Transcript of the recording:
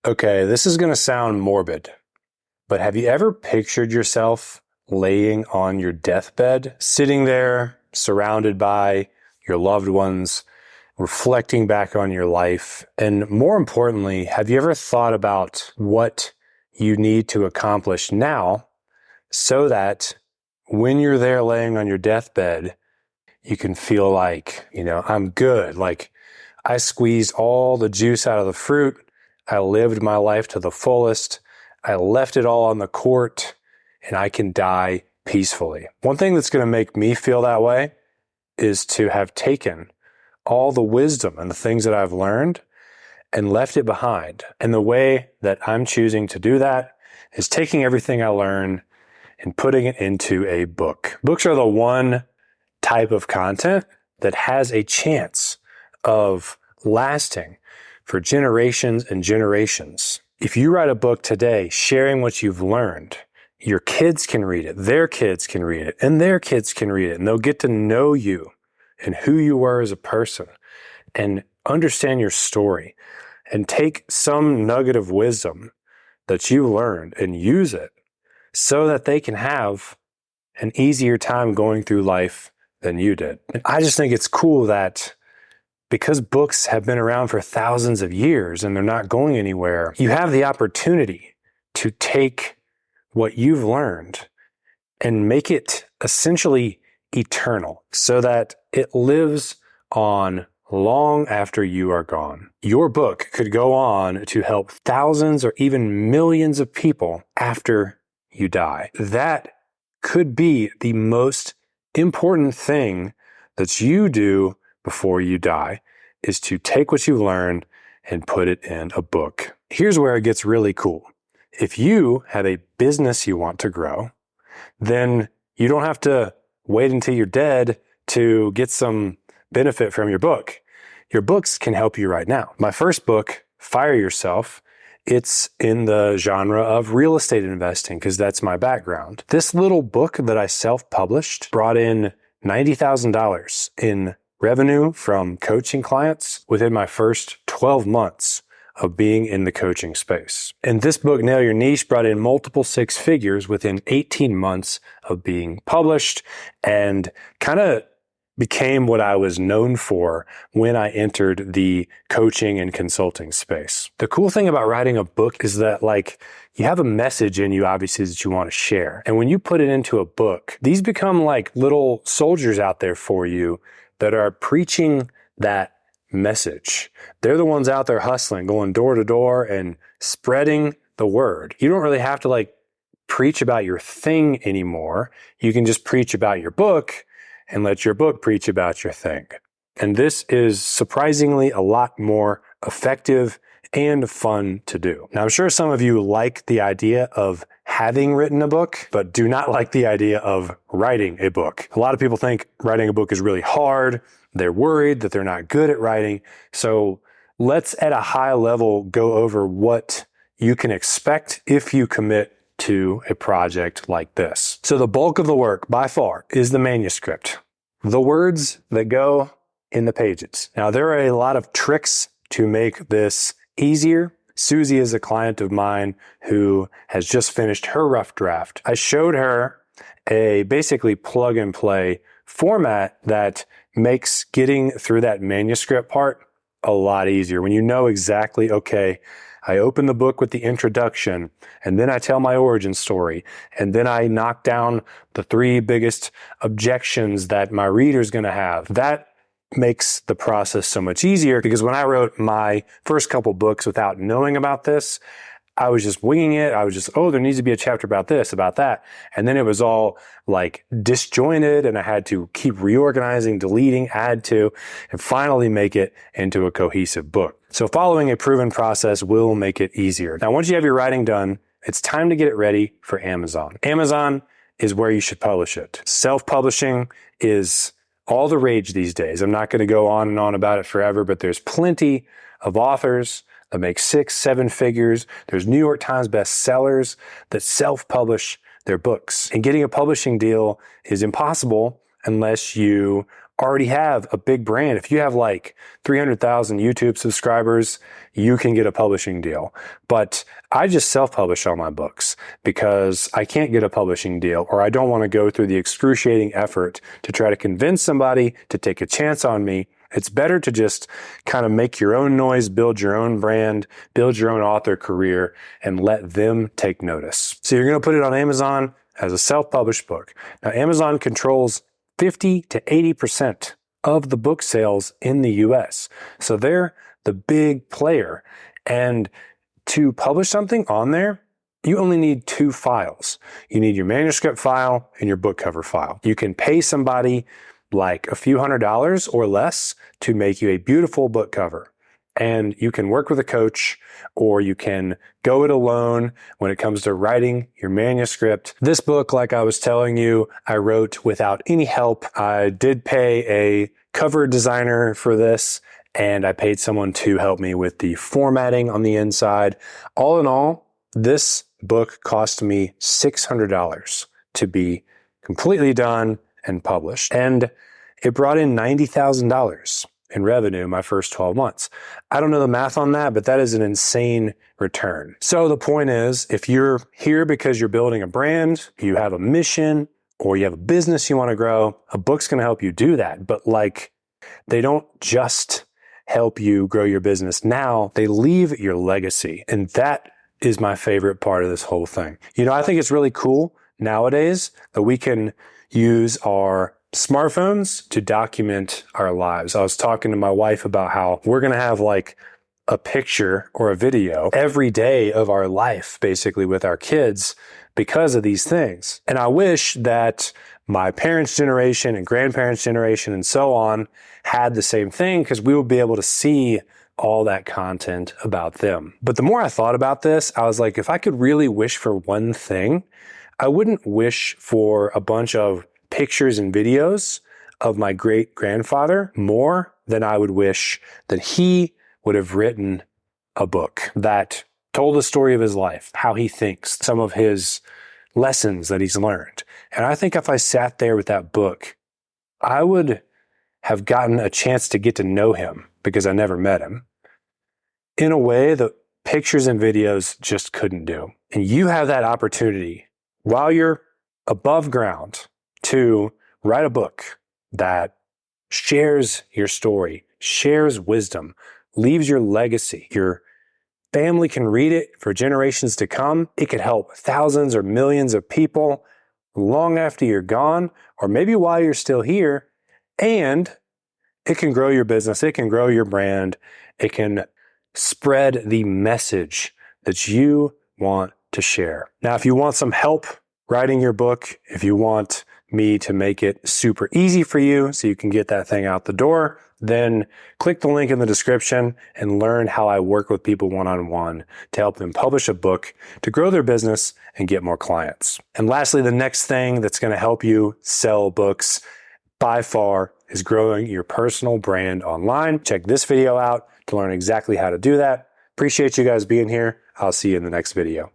Okay, this is going to sound morbid, but have you ever pictured yourself laying on your deathbed, sitting there surrounded by your loved ones, reflecting back on your life? And more importantly, have you ever thought about what you need to accomplish now so that when you're there laying on your deathbed, you can feel like, I'm good. Like I squeezed all the juice out of the fruit. I lived my life to the fullest. I left it all on the court and I can die peacefully. One thing that's going to make me feel that way is to have taken all the wisdom and the things that I've learned and left it behind. And the way that I'm choosing to do that is taking everything I learned and putting it into a book. Books are the one type of content that has a chance of lasting for generations and generations. If you write a book today sharing what you've learned, your kids can read it, their kids can read it, and their kids can read it, and they'll get to know you and who you were as a person and understand your story and take some nugget of wisdom that you learned and use it so that they can have an easier time going through life than you did. And I just think it's cool that because books have been around for thousands of years and they're not going anywhere, you have the opportunity to take what you've learned and make it essentially eternal so that it lives on long after you are gone. Your book could go on to help thousands or even millions of people after you die. That could be the most important thing that you do before you die, is to take what you learned and put it in a book. Here's where it gets really cool. If you have a business you want to grow, then you don't have to wait until you're dead to get some benefit from your book. Your books can help you right now. My first book, Fire Yourself, it's in the genre of real estate investing because that's my background. This little book that I self-published brought in $90,000 in revenue from coaching clients within my first 12 months of being in the coaching space. And this book, Nail Your Niche, brought in multiple six figures within 18 months of being published and kind of became what I was known for when I entered the coaching and consulting space. The cool thing about writing a book is that you have a message in you, obviously, that you want to share. And when you put it into a book, these become like little soldiers out there for you that are preaching that message. They're the ones out there hustling, going door to door and spreading the word. You don't really have to preach about your thing anymore. You can just preach about your book and let your book preach about your thing. And this is surprisingly a lot more effective and fun to do. Now, I'm sure some of you like the idea of having written a book, but do not like the idea of writing a book. A lot of people think writing a book is really hard. They're worried that they're not good at writing. So let's at a high level go over what you can expect if you commit to a project like this. So the bulk of the work by far is the manuscript, the words that go in the pages. Now, there are a lot of tricks to make this easier. Susie is a client of mine who has just finished her rough draft. I showed her a basically plug and play format that makes getting through that manuscript part a lot easier. When you know exactly, okay, I open the book with the introduction, and then I tell my origin story, and then I knock down the 3 biggest objections that my reader's going to have. That makes the process so much easier, because when I wrote my first couple books without knowing about this, I was just winging it. I was just, there needs to be a chapter about this, about that. And then it was all disjointed, and I had to keep reorganizing, deleting, add to, and finally make it into a cohesive book. So following a proven process will make it easier. Now, once you have your writing done, it's time to get it ready for Amazon. Amazon is where you should publish it. Self-publishing is all the rage these days. I'm not going to go on and on about it forever, but there's plenty of authors that make 6, 7 figures. There's New York Times bestsellers that self-publish their books. And getting a publishing deal is impossible unless you already have a big brand. If you have like 300,000 YouTube subscribers, you can get a publishing deal. But I just self-publish all my books because I can't get a publishing deal, or I don't want to go through the excruciating effort to try to convince somebody to take a chance on me. It's better to just kind of make your own noise, build your own brand, build your own author career, and let them take notice. So you're going to put it on Amazon as a self-published book. Now, Amazon controls 50 to 80% of the book sales in the US. So they're the big player. And to publish something on there, you only need 2 files. You need your manuscript file and your book cover file. You can pay somebody like a few $100s or less to make you a beautiful book cover. And you can work with a coach, or you can go it alone when it comes to writing your manuscript. This book, like I was telling you, I wrote without any help. I did pay a cover designer for this, and I paid someone to help me with the formatting on the inside. All in all, this book cost me $600 to be completely done and published. And it brought in $90,000 in revenue my first 12 months. I don't know the math on that, but that is an insane return. So the point is, if you're here because you're building a brand, you have a mission, or you have a business you want to grow, a book's going to help you do that. But like, they don't just help you grow your business now, they leave your legacy. And that is my favorite part of this whole thing. You know, I think it's really cool nowadays that we can use our smartphones to document our lives. I was talking to my wife about how we're going to have like a picture or a video every day of our life, basically, with our kids because of these things. And I wish that my parents' generation and grandparents' generation and so on had the same thing, because we would be able to see all that content about them. But the more I thought about this, I was like, if I could really wish for one thing, I wouldn't wish for a bunch of pictures and videos of my great grandfather more than I would wish that he would have written a book that told the story of his life, how he thinks, some of his lessons that he's learned. And I think if I sat there with that book, I would have gotten a chance to get to know him, because I never met him, in a way that pictures and videos just couldn't do. And you have that opportunity while you're above ground to write a book that shares your story, shares wisdom, leaves your legacy. Your family can read it for generations to come. It could help thousands or millions of people long after you're gone, or maybe while you're still here. And it can grow your business. It can grow your brand. It can spread the message that you want to share. Now, if you want some help writing your book, if you want me to make it super easy for you so you can get that thing out the door, then click the link in the description and learn how I work with people one-on-one to help them publish a book, to grow their business and get more clients. And lastly, the next thing that's going to help you sell books by far is growing your personal brand online. Check this video out to learn exactly how to do that. Appreciate you guys being here. I'll see you in the next video.